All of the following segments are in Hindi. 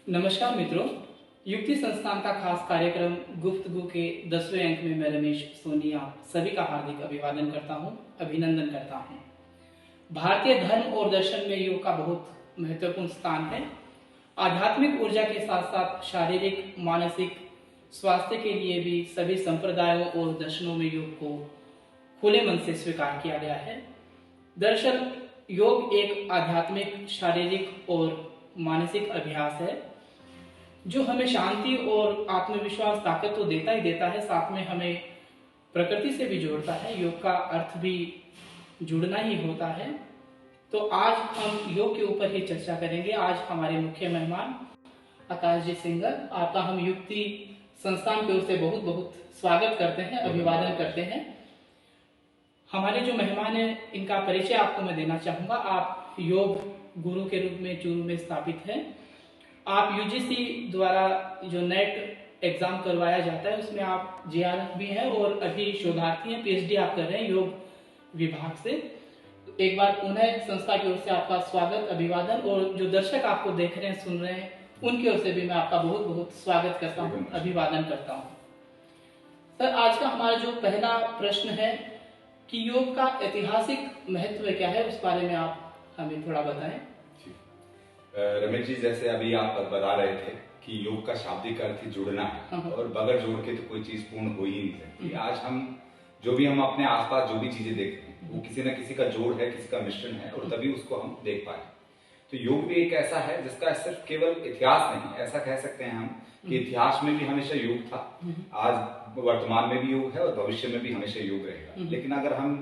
नमस्कार मित्रों, युक्ति संस्थान का खास कार्यक्रम गुफ्तगू के 10वें अंक में मैं रमेश सोनी आप सभी का हार्दिक अभिवादन करता हूं, अभिनंदन करता हूं। भारतीय धर्म और दर्शन में योग का बहुत महत्वपूर्ण स्थान है। आध्यात्मिक ऊर्जा के साथ साथ शारीरिक मानसिक स्वास्थ्य के लिए भी सभी संप्रदायों और दर्शनों में योग को खुले मन से स्वीकार किया गया है। दरअसल योग एक आध्यात्मिक, शारीरिक और मानसिक अभ्यास है जो हमें शांति और आत्मविश्वास ताकत तो देता ही देता है, साथ में हमें प्रकृति से भी जोड़ता है। योग का अर्थ भी जुड़ना ही होता है। तो आज हम योग के ऊपर ही चर्चा करेंगे। आज हमारे मुख्य मेहमान आकाश जी सिंगर, आपका हम युक्ति संस्थान की ओर से बहुत बहुत स्वागत करते हैं, अभिवादन करते हैं। हमारे जो मेहमान हैं इनका परिचय आपको मैं देना चाहूंगा। आप योग गुरु के रूप में चूरू में स्थापित हैं। आप यूजीसी द्वारा जो नेट एग्जाम करवाया जाता है उसमें आप जेआरएफ भी हैं और अभी शोधार्थी हैं, पीएचडी आप कर रहे हैं योग विभाग से। एक बार पुनः संस्था की ओर से आपका स्वागत, अभिवादन, और जो दर्शक आपको देख रहे हैं, सुन रहे हैं, उनकी ओर से भी मैं आपका बहुत बहुत स्वागत करता हूँ, अभिवादन करता हूँ। सर, आज का हमारा जो पहला प्रश्न है कि योग का ऐतिहासिक महत्व क्या है, उस बारे में आप हमें थोड़ा बताएं। रमेश जी, जैसे अभी आप बता रहे थे कि योग का शाब्दिक अर्थ ही जुड़ना है और बगैर जोड़ के तो कोई चीज पूर्ण हो ही नहीं सकती। आज हम अपने आसपास जो भी चीजें देखते हैं वो किसी न किसी का जोड़ है, किसी का मिश्रण है, और तभी उसको हम देख पाए। तो योग भी एक ऐसा है जिसका सिर्फ केवल इतिहास नहीं, ऐसा कह सकते हैं हम कि इतिहास में भी हमेशा योग था, आज वर्तमान में भी योग है और भविष्य में भी हमेशा योग रहेगा। लेकिन अगर हम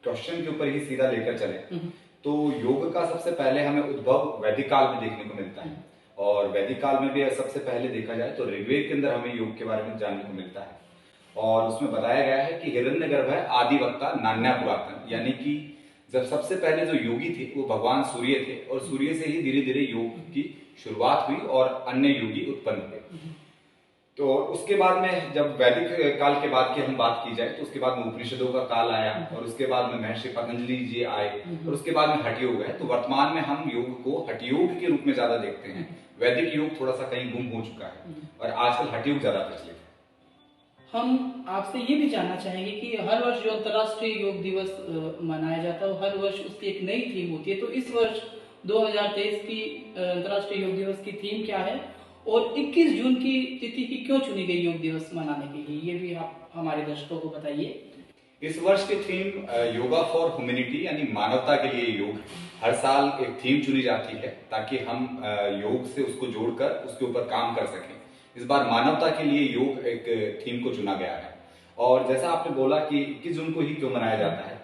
क्वेश्चन के ऊपर ही सीधा लेकर चले तो योग का सबसे पहले हमें उद्भव वैदिक काल में देखने को मिलता है। और वैदिक काल में भी सबसे पहले देखा जाए तो ऋग्वेद के अंदर हमें योग के बारे में जानने को मिलता है। और उसमें बताया गया है कि हिरण्यगर्भ है आदिवक्ता नान्या पुरातन, यानी कि जब सबसे पहले जो योगी थे वो भगवान सूर्य थे और सूर्य से ही धीरे धीरे योग की शुरुआत हुई और अन्य योगी उत्पन्न हुए। तो उसके बाद में जब वैदिक काल के बाद की हम बात की जाए तो उसके बाद में उपनिषदों का काल आया और उसके बाद में महर्षि पतंजलि जी आए और उसके बाद में हठ योग है। तो वर्तमान में हम योग को हठ योग के रूप में ज्यादा देखते हैं। वैदिक योग थोड़ा सा कहीं गुम हो चुका है और आजकल हठ योग ज्यादा प्रचलित है। हम आपसे ये भी जानना चाहेंगे कि हर वर्ष जो अंतर्राष्ट्रीय योग दिवस मनाया जाता है, हर वर्ष उसकी एक नई थीम होती है। तो इस वर्ष 2023 की अंतर्राष्ट्रीय योग दिवस की थीम क्या है और 21 जून की तिथि की क्यों चुनी गई योग दिवस मनाने के लिए, ये भी आप हमारे दर्शकों को बताइए। इस वर्ष की थीम योगा फॉर ह्यूमैनिटी, यानी मानवता के लिए योग। हर साल एक थीम चुनी जाती है ताकि हम योग से उसको जोड़कर उसके ऊपर काम कर सकें। इस बार मानवता के लिए योग एक थीम को चुना गया है। और जैसा आपने बोला कि 21 जून को ही क्यों मनाया जाता है,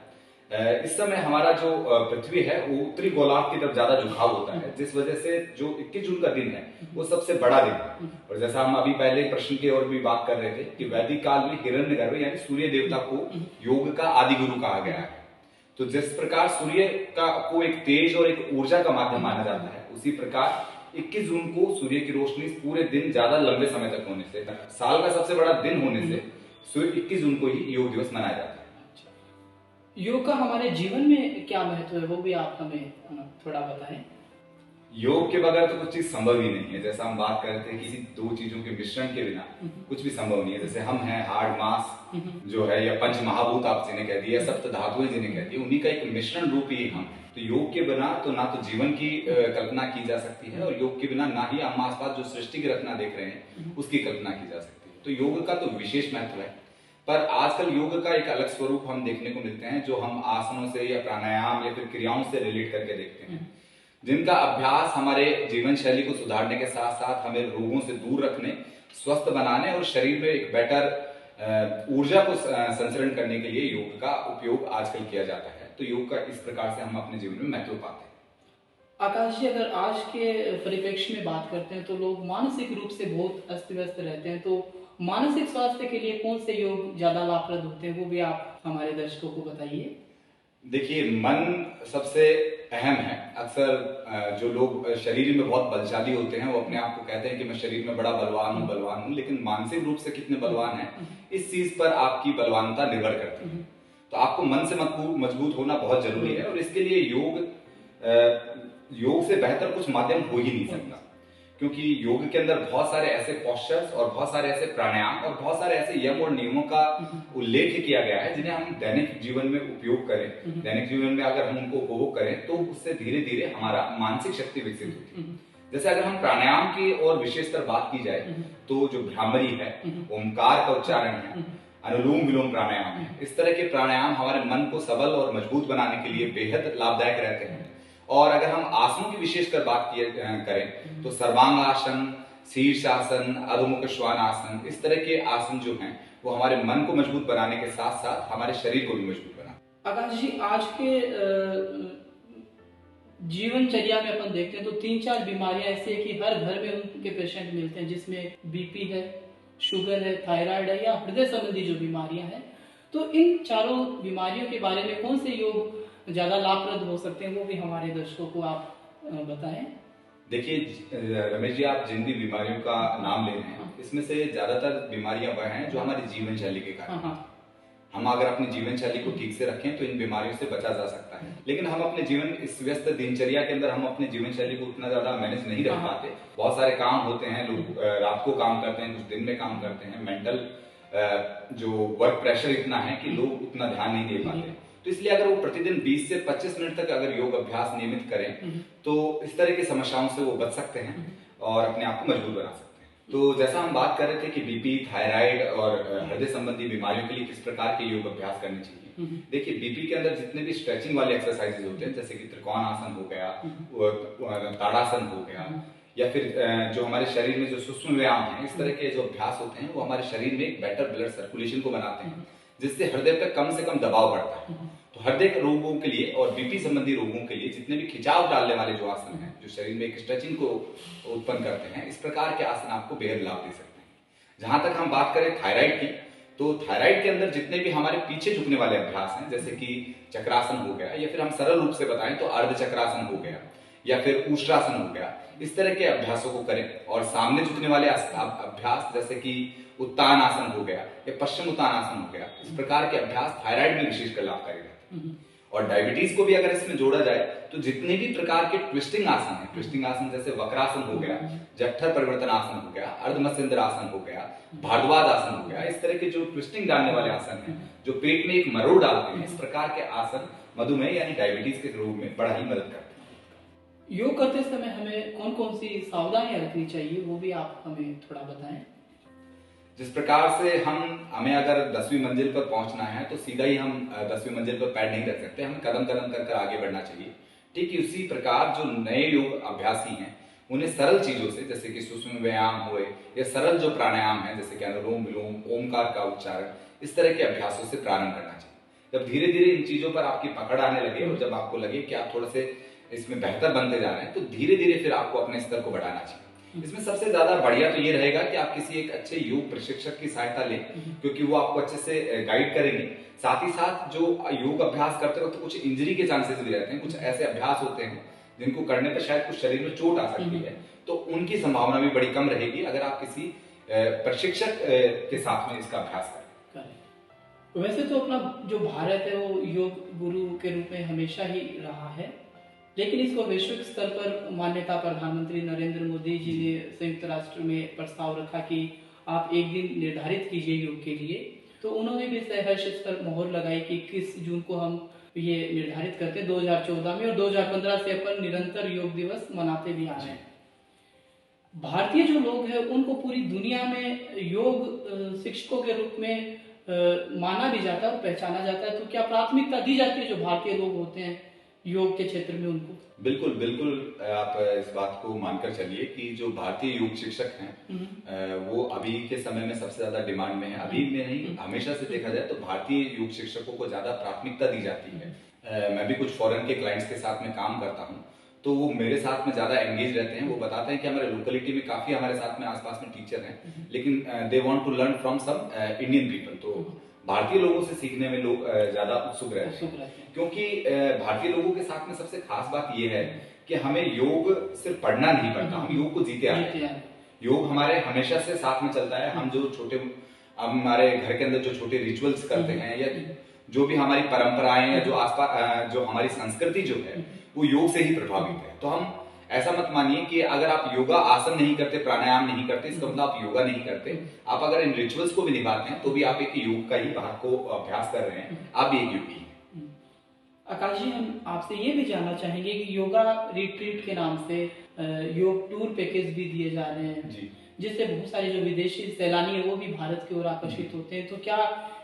इस समय हमारा जो पृथ्वी है वो उत्तरी गोलार्ध की तरफ ज्यादा झुकाव होता है, जिस वजह से जो 21 जून का दिन है वो सबसे बड़ा दिन है। और जैसा हम अभी पहले प्रश्न की ओर भी बात कर रहे थे कि वैदिक काल में हिरण्यगर्भ यानी सूर्य देवता को योग का आदि गुरु कहा गया है। तो जिस प्रकार सूर्य को एक तेज और एक ऊर्जा का माध्यम माना जाता है, उसी प्रकार 21 जून को सूर्य की रोशनी पूरे दिन ज्यादा लंबे समय तक होने से, साल का सबसे बड़ा दिन होने से 21 जून को ही योग दिवस मनाया जाता है। योग का हमारे जीवन में क्या महत्व है, वो भी आप हमें थोड़ा बताएं। योग के बगैर तो कुछ चीज संभव ही नहीं है। जैसा हम बात कर रहे थे, किसी दो चीजों के मिश्रण के बिना कुछ भी संभव नहीं है। जैसे हम हैं हाड़ मांस जो है, या पंच महाभूत आप जिन्हें कह दिए, सप्त धातुएं जिन्हें कह दिए, उन्हीं का एक मिश्रण रूप ही हम। तो योग के बिना तो ना तो जीवन की कल्पना की जा सकती है और योग के बिना ना ही हम आसपास जो सृष्टि की रचना देख रहे हैं उसकी कल्पना की जा सकती है। तो योग का तो विशेष महत्व है। पर आजकल योग का एक अलग स्वरूप हम देखने को मिलते हैं जो हम आसनों से या प्राणायाम या फिर क्रियाओं से रिलेट करके देखते हैं, जिनका अभ्यास हमारे जीवन शैली को सुधारने के साथ साथ हमें रोगों से दूर रखने, स्वस्थ बनाने और शरीर में एक बेटर ऊर्जा को संचरण करने के लिए योग का उपयोग आजकल किया जाता है। तो योग का इस प्रकार से हम अपने जीवन में महत्व पाते हैं। आकाश जी, अगर आज के परिप्रेक्ष्य में बात करते हैं तो लोग मानसिक रूप से बहुत अस्त व्यस्त रहते हैं। तो मानसिक स्वास्थ्य के लिए कौन से योग ज्यादा लाभप्रद होते हैं, वो भी आप हमारे दर्शकों को बताइए। देखिए, मन सबसे अहम है। अक्सर जो लोग शरीर में बहुत बलशाली होते हैं वो अपने आप को कहते हैं कि मैं शरीर में बड़ा बलवान हूँ, लेकिन मानसिक रूप से कितने बलवान हैं इस चीज पर आपकी बलवानता निर्भर करती है। तो आपको मन से मजबूत होना बहुत जरूरी है और इसके लिए योग से बेहतर कुछ माध्यम हो ही नहीं सकता। क्योंकि योग के अंदर बहुत सारे ऐसे पोस्चर्स और बहुत सारे ऐसे प्राणायाम और बहुत सारे ऐसे यम और नियमों का उल्लेख किया गया है जिन्हें हम दैनिक जीवन में उपयोग करें। दैनिक जीवन में अगर हम उनको उपभोग करें तो उससे धीरे धीरे हमारा मानसिक शक्ति विकसित होती है। जैसे अगर हम प्राणायाम की और विशेषकर बात की जाए तो जो भ्रामरी है, ओमकार का उच्चारण है, अनुलोम विलोम प्राणायाम है, इस तरह के प्राणायाम हमारे मन को सबल और मजबूत बनाने के लिए बेहद लाभदायक रहते हैं। और अगर हम आसनों की विशेषकर बात करें तो सर्वांगासन, शीर्षासन, अधोमुख श्वानासन, इस तरह के आसन जो हैं वो हमारे मन को मजबूत बनाने के साथ साथ हमारे शरीर को भी मजबूत बनाते हैं। आकाश जी, आज के जीवनचर्या में अपन देखते हैं तो 3-4 बीमारियां ऐसी है कि हर घर में उनके पेशेंट मिलते हैं, जिसमें बीपी है, शुगर है, थायराइड है या हृदय संबंधी जो बीमारियां हैं। तो इन चारों बीमारियों के बारे में कौन से योग ज्यादा लाभप्रद हो सकते हैं, वो भी हमारे दर्शकों को आप बताएं। देखिए रमेश जी, आप जिन भी बीमारियों का नाम ले रहे हैं इसमें से ज्यादातर बीमारियां वह हैं जो हमारी जीवन शैली के कारण। हम अगर अपनी जीवन शैली को ठीक से रखें तो इन बीमारियों से बचा जा सकता है। लेकिन हम अपने जीवन इस व्यस्त दिनचर्या के अंदर हम अपने जीवन शैली को उतना ज्यादा मैनेज नहीं रख पाते। बहुत सारे काम होते हैं, लोग रात को काम करते हैं, कुछ दिन में काम करते हैं, मेंटल जो वर्क प्रेशर इतना है कि लोग उतना ध्यान नहीं दे पाते। तो इसलिए अगर वो प्रतिदिन 20 से 25 मिनट तक अगर योग अभ्यास नियमित करें तो इस तरह की समस्याओं से वो बच सकते हैं और अपने आप को मजबूत बना सकते हैं। तो जैसा हम बात कर रहे थे कि बीपी, थायराइड और हृदय संबंधी बीमारियों के लिए किस प्रकार के योग अभ्यास करने चाहिए। देखिए, बीपी के अंदर जितने भी स्ट्रेचिंग वाले एक्सरसाइजेज होते हैं, जैसे कि त्रिकोण आसन हो गया, ताड़ासन हो गया, या फिर जो हमारे शरीर में जो सूक्ष्म व्यायाम है, इस तरह के जो अभ्यास होते हैं वो हमारे शरीर में एक बेटर ब्लड सर्कुलेशन को बनाते हैं, जिससे हृदय पर कम से कम दबाव पड़ता है। तो हृदय के रोगों के लिए और बीपी संबंधी रोगों के लिए जितने भी खिंचाव डालने वाले जो आसन हैं, जो शरीर में एक स्ट्रेचिंग को उत्पन्न करते हैं, इस प्रकार के आसन आपको बेहद लाभ दे सकते हैं। जहां तक हम बात करें थायराइड की, तो थायराइड के अंदर जितने भी हमारे पीछे झुकने वाले अभ्यास हैं, जैसे कि चक्रासन हो गया, या फिर हम सरल रूप से बताएं तो अर्ध चक्रासन हो गया, या फिर उष्ट्रासन हो गया, इस तरह के अभ्यासों को करें। और सामने झुकने वाले अभ्यास जैसे कि उत्तान आसन हो गया या पश्चिम उत्तान आसन हो गया, इस प्रकार के अभ्यास थायराइड में विशेषकर लाभकारी रहते हैं। और डायबिटीज को भी अगर इसमें जोड़ा जाए तो जितने भी प्रकार के ट्विस्टिंग आसन है, ट्विस्टिंग आसन जैसे वक्रासन हो गया, जठर परिवर्तन आसन हो गया, अर्धमस्तिष्क आसन हो गया, भारद्वाज आसन हो गया, इस तरह के जो ट्विस्टिंग डालने वाले आसन हैं, जो पेट में एक मरोड़ डालते हैं, इस प्रकार के आसन मधुमेह यानी डायबिटीज के रोग में बड़ा ही मदद करते हैं। योग करते समय हमें कौन कौन सी सावधानियां रखनी चाहिए, वो भी आप हमें थोड़ा बताएं। जिस प्रकार से हमें अगर 10वीं मंजिल पर पहुंचना है तो सीधा ही हम 10वीं मंजिल पर पैर नहीं रख सकते, हमें कदम कदम कर आगे बढ़ना चाहिए। ठीक उसी प्रकार जो नए योग अभ्यासी हैं उन्हें सरल चीजों से, जैसे कि सूक्ष्म व्यायाम हुए या सरल जो प्राणायाम है, जैसे कि अनुलोम विलोम, ओमकार का उच्चारण, इस तरह के अभ्यासों से प्रारंभ करना चाहिए। जब धीरे धीरे इन चीजों पर आपकी पकड़ आने लगे और जब आपको लगे कि आप थोड़े से इसमें बेहतर बनते जा रहे हैं, तो धीरे धीरे फिर आपको अपने स्तर को बढ़ाना चाहिए। इसमें सबसे ज्यादा बढ़िया तो ये रहेगा कि आप किसी एक अच्छे योग प्रशिक्षक की सहायता लें, क्योंकि वो आपको अच्छे से गाइड करेंगे। साथ ही साथ जो योग अभ्यास करते वक्त कुछ इंजरी के चांसेस भी रहते हैं, कुछ ऐसे अभ्यास होते हैं जिनको करने पर शायद कुछ शरीर में चोट आ सकती है, तो उनकी संभावना भी बड़ी कम रहेगी अगर आप किसी प्रशिक्षक के साथ में इसका अभ्यास करें। वैसे तो अपना जो भारत है वो योग गुरु के रूप में हमेशा ही रहा है, लेकिन इसको वैश्विक स्तर पर मान्यता प्रधानमंत्री नरेंद्र मोदी जी ने संयुक्त राष्ट्र में प्रस्ताव रखा कि आप एक दिन निर्धारित कीजिए योग के लिए, तो उन्होंने भी सहर्ष इस पर मोहर लगाई कि 21 जून को हम ये निर्धारित करते 2014 में, और 2015 से अपन निरंतर योग दिवस मनाते भी आ रहे हैं। भारतीय जो लोग हैं उनको पूरी दुनिया में योग शिक्षकों के रूप में माना भी जाता है और पहचाना जाता है, तो क्या प्राथमिकता दी जाती है जो भारतीय लोग होते हैं योग के क्षेत्र में उनको? बिल्कुल बिल्कुल, आप इस बात को मानकर चलिए कि जो भारतीय योग शिक्षक हैं वो अभी के समय में सबसे ज्यादा डिमांड में है। अभी में नहीं, हमेशा से देखा जाए तो भारतीय योग शिक्षकों को ज्यादा प्राथमिकता दी जाती है। मैं भी कुछ फॉरेन के क्लाइंट्स के साथ में काम करता हूँ, तो वो मेरे साथ में ज्यादा एंगेज रहते हैं। वो बताते हैं कि हमारे लोकेलिटी में काफी हमारे साथ में आसपास में टीचर हैं, लेकिन they want to learn from some Indian people. तो भारतीय लोगों से सीखने में लोग ज्यादा उत्सुक रहते हैं, क्योंकि भारतीय लोगों के साथ में सबसे खास बात यह है कि हमें योग सिर्फ पढ़ना नहीं पड़ता, हम योग को जीते आए हैं। योग हमारे हमेशा से साथ में चलता है। हम जो छोटे हमारे घर के अंदर जो छोटे रिचुअल्स करते हैं या जो भी हमारी परंपराएं या जो आसपास जो हमारी संस्कृति जो है वो योग से ही प्रभावित है। तो हम ऐसा मत मानिए कि अगर आप योगा आसन नहीं करते, प्राणायाम नहीं करते, इसका मतलब आप योगा नहीं करते। आप अगर इन रिचुअल्स को भी निभाते हैं तो भी आप एक योग का ही भाग को अभ्यास कर रहे हैं, आप भी एक योगी हैं। आकाश जी, हम आपसे ये भी जानना चाहेंगे कि योगा रिट्रीट के नाम से योग टूर पैकेज भी दिए जा रहे हैं जी, जिससे बहुत सारे जो विदेशी सैलानी है वो भी भारत की ओर आकर्षित होते हैं। तो क्या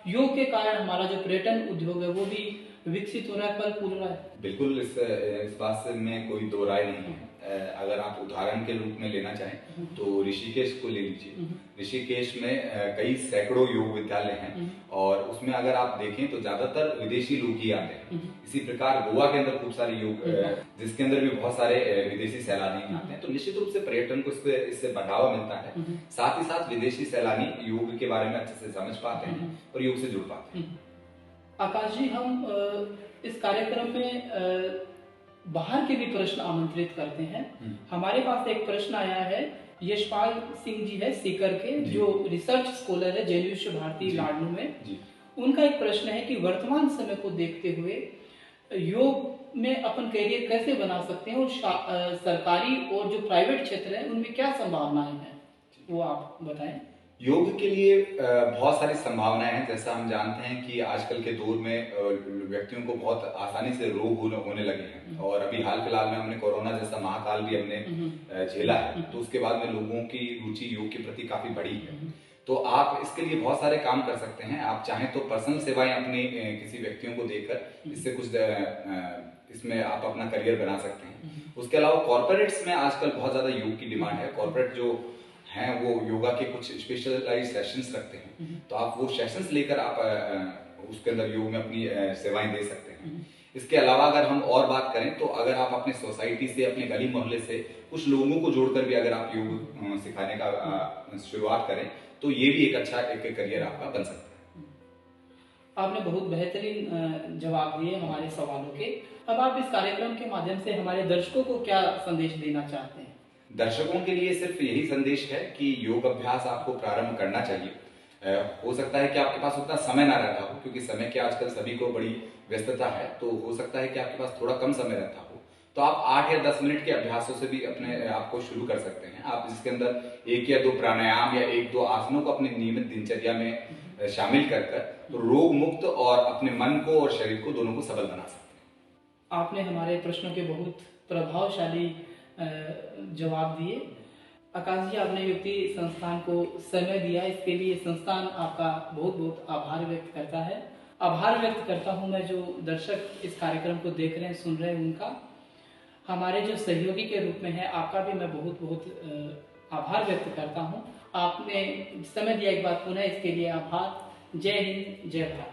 योग के कारण हमारा जो पर्यटन उद्योग है वो भी विकसित हो रहा है, फल फूल रहा है? बिल्कुल, इस बात से में कोई दो राय नहीं है। अगर आप उदाहरण के रूप में लेना चाहें तो ऋषिकेश को ले लीजिए। ऋषिकेश में कई सैकड़ों योग विद्यालय हैं और उसमें अगर आप देखें तो ज्यादातर विदेशी लोग ही आते हैं। इसी प्रकार गोवा के अंदर खूब सारे योग, जिसके अंदर भी बहुत सारे विदेशी सैलानी आते हैं, तो निश्चित रूप से पर्यटन को इससे बढ़ावा मिलता है। साथ ही साथ विदेशी सैलानी योग के बारे में अच्छे से समझ पाते हैं और योग से जुड़ पाते हैं। आकाश जी, हम इस कार्यक्रम में बाहर के भी प्रश्न आमंत्रित करते हैं। हमारे पास एक प्रश्न आया है, यशपाल सिंह जी है सीकर के, जो रिसर्च स्कॉलर है जेएनयू विश्व-भारती लाडनू में। उनका एक प्रश्न है कि वर्तमान समय को देखते हुए योग में अपन करियर कैसे बना सकते हैं और सरकारी और जो प्राइवेट क्षेत्र है उनमें क्या संभावनाएं हैं, वो आप बताएं। योग के लिए बहुत सारी संभावनाएं हैं। जैसा हम जानते हैं कि आजकल के दौर में व्यक्तियों को बहुत आसानी से रोग होने लगे हैं और अभी हाल फिलहाल में हमने कोरोना जैसा महाकाल भी हमने झेला है, तो उसके बाद में लोगों की रुचि योग के प्रति काफी बढ़ी है। तो आप इसके लिए बहुत सारे काम कर सकते हैं। आप चाहें तो पर्सनल सेवाएं अपने किसी व्यक्तियों को देकर इससे कुछ इसमें आप अपना करियर बना सकते हैं। उसके अलावा कॉर्पोरेट्स में आजकल बहुत ज्यादा योग की डिमांड है। कॉर्पोरेट जो हैं वो योगा के कुछ स्पेशलाइज्ड सेशंस रखते हैं, तो आप वो सेशंस लेकर आप उसके अंदर योग में अपनी सेवाएं दे सकते हैं। इसके अलावा अगर हम और बात करें तो अगर आप अपने सोसाइटी से, अपने गली मोहल्ले से कुछ लोगों को जोड़कर भी अगर आप योग सिखाने का शुरुआत करें तो ये भी एक अच्छा एक करियर आपका बन सकता है। आपने बहुत बेहतरीन जवाब दिए हमारे सवालों के। अब आप इस कार्यक्रम के माध्यम से हमारे दर्शकों को क्या संदेश देना चाहते हैं? दर्शकों के लिए सिर्फ यही संदेश है कि योग अभ्यास आपको प्रारंभ करना चाहिए। हो सकता है कि आपके पास उतना समय ना रहता हो, क्योंकि समय की आजकल सभी को बड़ी व्यस्तता है, तो हो सकता है कि आपके पास थोड़ा कम समय रहता हो, तो आप 8 या 10 मिनट के अभ्यासों से भी अपने आप को शुरू कर सकते हैं। आप जिसके अंदर 1 या 2 प्राणायाम या 1-2 आसनों को अपनी नियमित दिनचर्या में शामिल कर रोग मुक्त और अपने मन को और शरीर को दोनों को सबल बना सकते हैं। आपने हमारे प्रश्नों के बहुत प्रभावशाली जवाब दिए। आकाश जी, आपने युक्ति संस्थान को समय दिया, इसके लिए संस्थान आपका बहुत बहुत आभार व्यक्त करता है। आभार व्यक्त करता हूं मैं जो दर्शक इस कार्यक्रम को देख रहे हैं, सुन रहे हैं, उनका। हमारे जो सहयोगी के रूप में है आपका भी मैं बहुत बहुत आभार व्यक्त करता हूं। आपने समय दिया एक बार पुनः, इसके लिए आभार। जय हिंद, जय भारत।